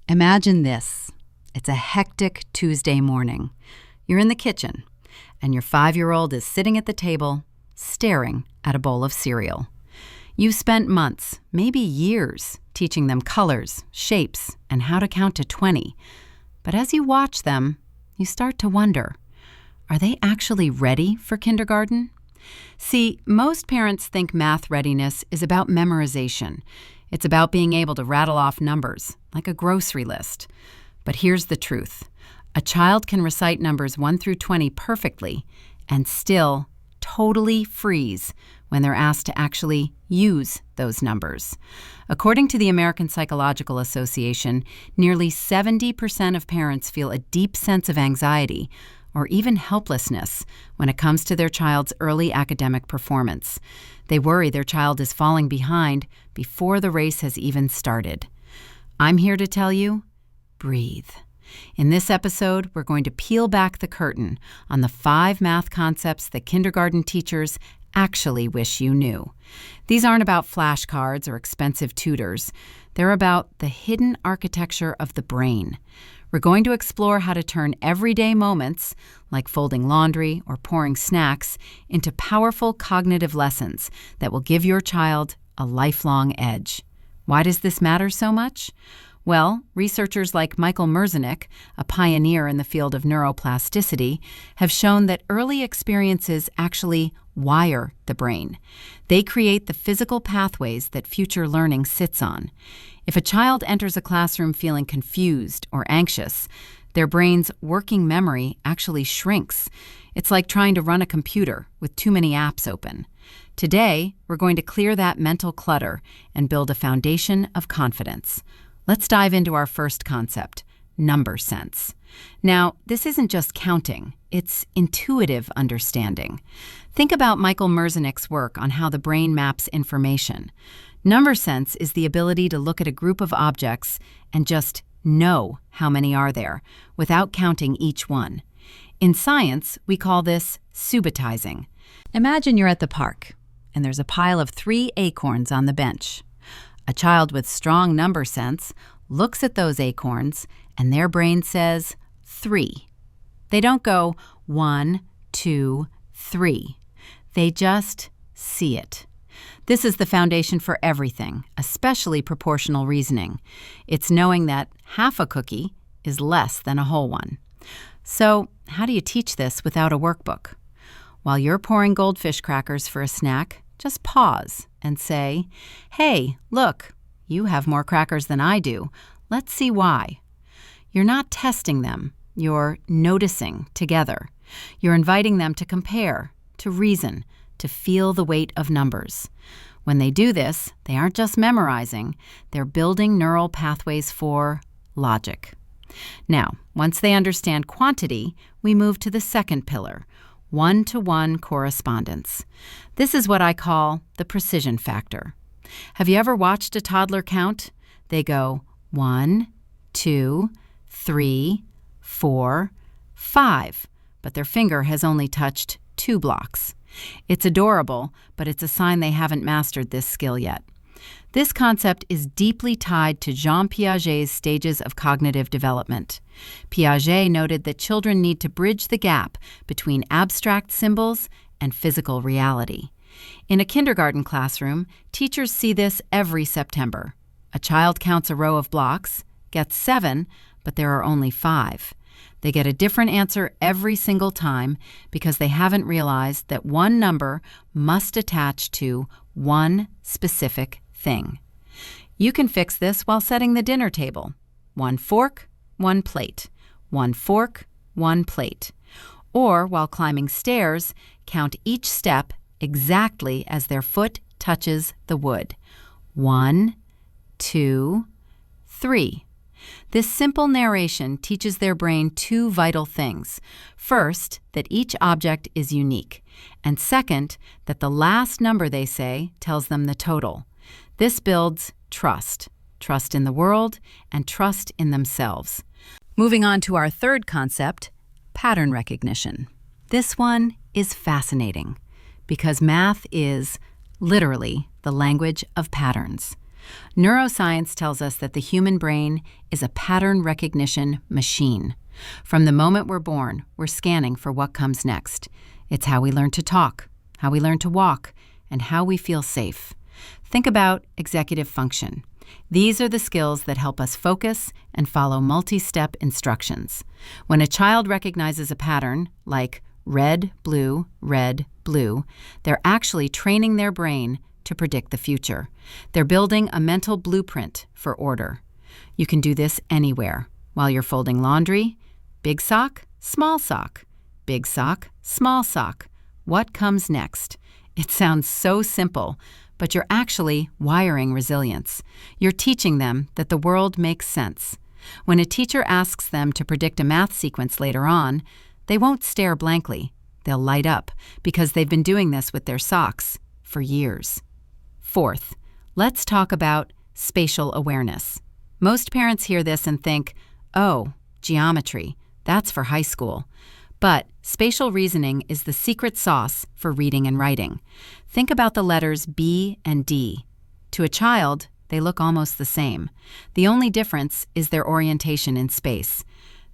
Imagine this. It's a hectic Tuesday morning. You're in the kitchen, and your 5-year-old is sitting at the table, staring at a bowl of cereal. You've spent months, maybe years, teaching them colors, shapes, and how to count to 20. But as you watch them, you start to wonder, are they actually ready for kindergarten? See, most parents think math readiness is about memorization. It's about being able to rattle off numbers, like a grocery list. But here's the truth. A child can recite numbers 1 through 20 perfectly and still totally freeze when they're asked to actually use those numbers. According to the American Psychological Association, nearly 70% of parents feel a deep sense of anxiety or even helplessness when it comes to their child's early academic performance. They worry their child is falling behind before the race has even started. I'm here to tell you, breathe. In this episode, we're going to peel back the curtain on the 5 math concepts that kindergarten teachers actually wish you knew. These aren't about flashcards or expensive tutors. They're about the hidden architecture of the brain. We're going to explore how to turn everyday moments, like folding laundry or pouring snacks, into powerful cognitive lessons that will give your child a lifelong edge. Why does this matter so much? Well, researchers like Michael Merzenich, a pioneer in the field of neuroplasticity, have shown that early experiences actually wire the brain. They create the physical pathways that future learning sits on. If a child enters a classroom feeling confused or anxious, their brain's working memory actually shrinks. It's like trying to run a computer with too many apps open. Today, we're going to clear that mental clutter and build a foundation of confidence. Let's dive into our first concept, number sense. Now, this isn't just counting, it's intuitive understanding. Think about Michael Merzenich's work on how the brain maps information. Number sense is the ability to look at a group of objects and just know how many are there, without counting each one. In science, we call this subitizing. Imagine you're at the park, and there's a pile of 3 acorns on the bench. A child with strong number sense looks at those acorns and their brain says 3. They don't go 1, 2, 3. They just see it. This is the foundation for everything, especially proportional reasoning. It's knowing that half a cookie is less than a whole one. So, how do you teach this without a workbook? While you're pouring goldfish crackers for a snack, just pause and say, hey, look, you have more crackers than I do. Let's see why. You're not testing them. You're noticing together. You're inviting them to compare, to reason, to feel the weight of numbers. When they do this, they aren't just memorizing. They're building neural pathways for logic. Now, once they understand quantity, we move to the second pillar, one-to-one correspondence. This is what I call the precision factor. Have you ever watched a toddler count? They go 1, 2, 3, 4, 5, but their finger has only touched 2 blocks. It's adorable, but it's a sign they haven't mastered this skill yet. This concept is deeply tied to Jean Piaget's stages of cognitive development. Piaget noted that children need to bridge the gap between abstract symbols and physical reality. In a kindergarten classroom, teachers see this every September. A child counts a row of blocks, gets 7, but there are only 5. They get a different answer every single time because they haven't realized that one number must attach to one specific thing. You can fix this while setting the dinner table. 1 fork, 1 plate. 1 fork, 1 plate. Or while climbing stairs, count each step exactly as their foot touches the wood. 1, 2, 3. This simple narration teaches their brain 2 vital things. First, that each object is unique. And second, that the last number they say tells them the total. This builds trust. Trust in the world and trust in themselves. Moving on to our third concept, pattern recognition. This one is fascinating because math is literally the language of patterns. Neuroscience tells us that the human brain is a pattern recognition machine. From the moment we're born, we're scanning for what comes next. It's how we learn to talk, how we learn to walk, and how we feel safe. Think about executive function. These are the skills that help us focus and follow multi-step instructions. When a child recognizes a pattern, like red, blue, they're actually training their brain to predict the future. They're building a mental blueprint for order. You can do this anywhere. While you're folding laundry, big sock, small sock, big sock, small sock. What comes next? It sounds so simple, but you're actually wiring resilience. You're teaching them that the world makes sense. When a teacher asks them to predict a math sequence later on, they won't stare blankly. They'll light up because they've been doing this with their socks for years. Fourth, let's talk about spatial awareness. Most parents hear this and think, oh, geometry, that's for high school. But spatial reasoning is the secret sauce for reading and writing. Think about the letters B and D. To a child, they look almost the same. The only difference is their orientation in space.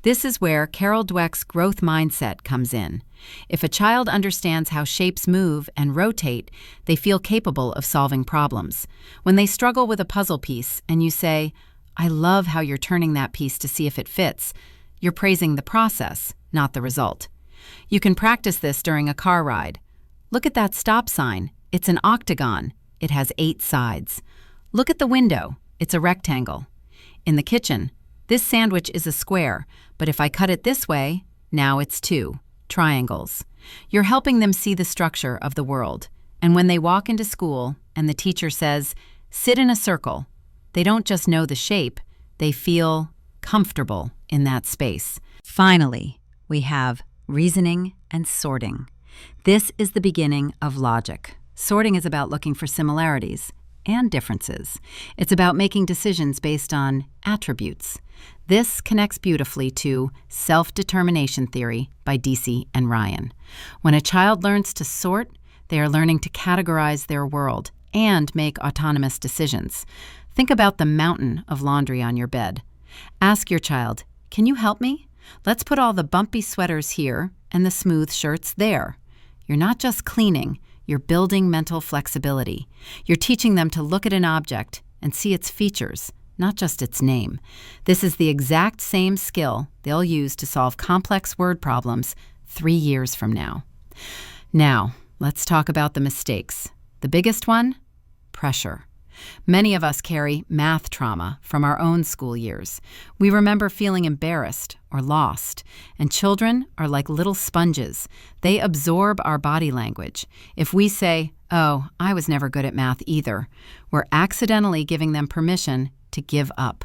This is where Carol Dweck's growth mindset comes in. If a child understands how shapes move and rotate, they feel capable of solving problems. When they struggle with a puzzle piece and you say, "I love how you're turning that piece to see if it fits," you're praising the process, not the result. You can practice this during a car ride. Look at that stop sign. It's an octagon. It has 8 sides. Look at the window. It's a rectangle. In the kitchen, this sandwich is a square, but if I cut it this way, now it's 2 triangles. You're helping them see the structure of the world. And when they walk into school and the teacher says, "Sit in a circle," they don't just know the shape, they feel comfortable in that space. Finally, we have reasoning and sorting. This is the beginning of logic. Sorting is about looking for similarities and differences. It's about making decisions based on attributes. This connects beautifully to self-determination theory by Deci and Ryan. When a child learns to sort, they are learning to categorize their world and make autonomous decisions. Think about the mountain of laundry on your bed. Ask your child, "Can you help me? Let's put all the bumpy sweaters here and the smooth shirts there." You're not just cleaning, you're building mental flexibility. You're teaching them to look at an object and see its features, not just its name. This is the exact same skill they'll use to solve complex word problems 3 years from now. Now, let's talk about the mistakes. The biggest one? Pressure. Many of us carry math trauma from our own school years. We remember feeling embarrassed or lost, and children are like little sponges. They absorb our body language. If we say, "Oh, I was never good at math either," we're accidentally giving them permission to give up.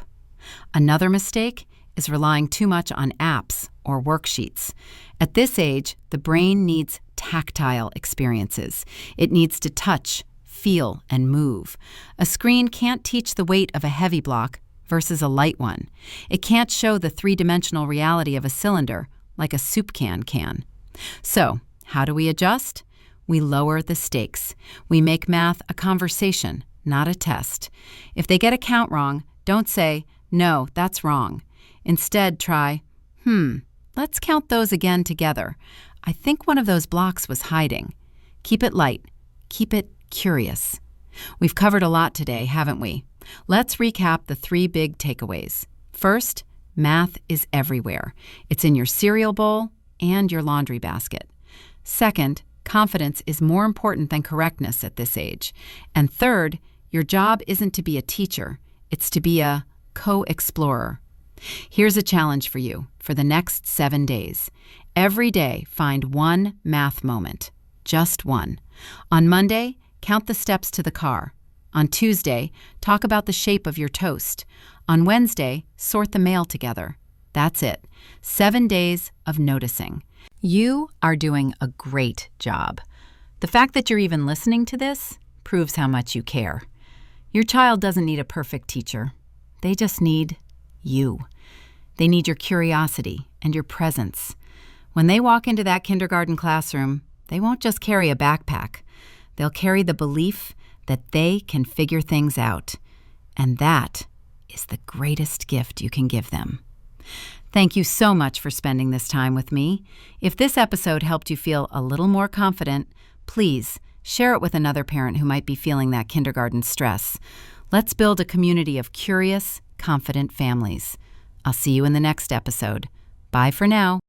Another mistake is relying too much on apps or worksheets. At this age, the brain needs tactile experiences. It needs to touch, feel, and move. A screen can't teach the weight of a heavy block versus a light one. It can't show the 3-dimensional reality of a cylinder like a soup can can. So, how do we adjust? We lower the stakes. We make math a conversation, not a test. If they get a count wrong, don't say, "No, that's wrong." Instead, try, "Let's count those again together. I think one of those blocks was hiding." Keep it light. Keep it curious. We've covered a lot today, haven't we? Let's recap the 3 big takeaways. First, math is everywhere. It's in your cereal bowl and your laundry basket. Second, confidence is more important than correctness at this age. And third, your job isn't to be a teacher, it's to be a co-explorer. Here's a challenge for you for the next 7 days. Every day, find one math moment, just one. On Monday, count the steps to the car. On Tuesday, talk about the shape of your toast. On Wednesday, sort the mail together. That's it. 7 days of noticing. You are doing a great job. The fact that you're even listening to this proves how much you care. Your child doesn't need a perfect teacher. They just need you. They need your curiosity and your presence. When they walk into that kindergarten classroom, they won't just carry a backpack. They'll carry the belief that they can figure things out. And that is the greatest gift you can give them. Thank you so much for spending this time with me. If this episode helped you feel a little more confident, please share it with another parent who might be feeling that kindergarten stress. Let's build a community of curious, confident families. I'll see you in the next episode. Bye for now.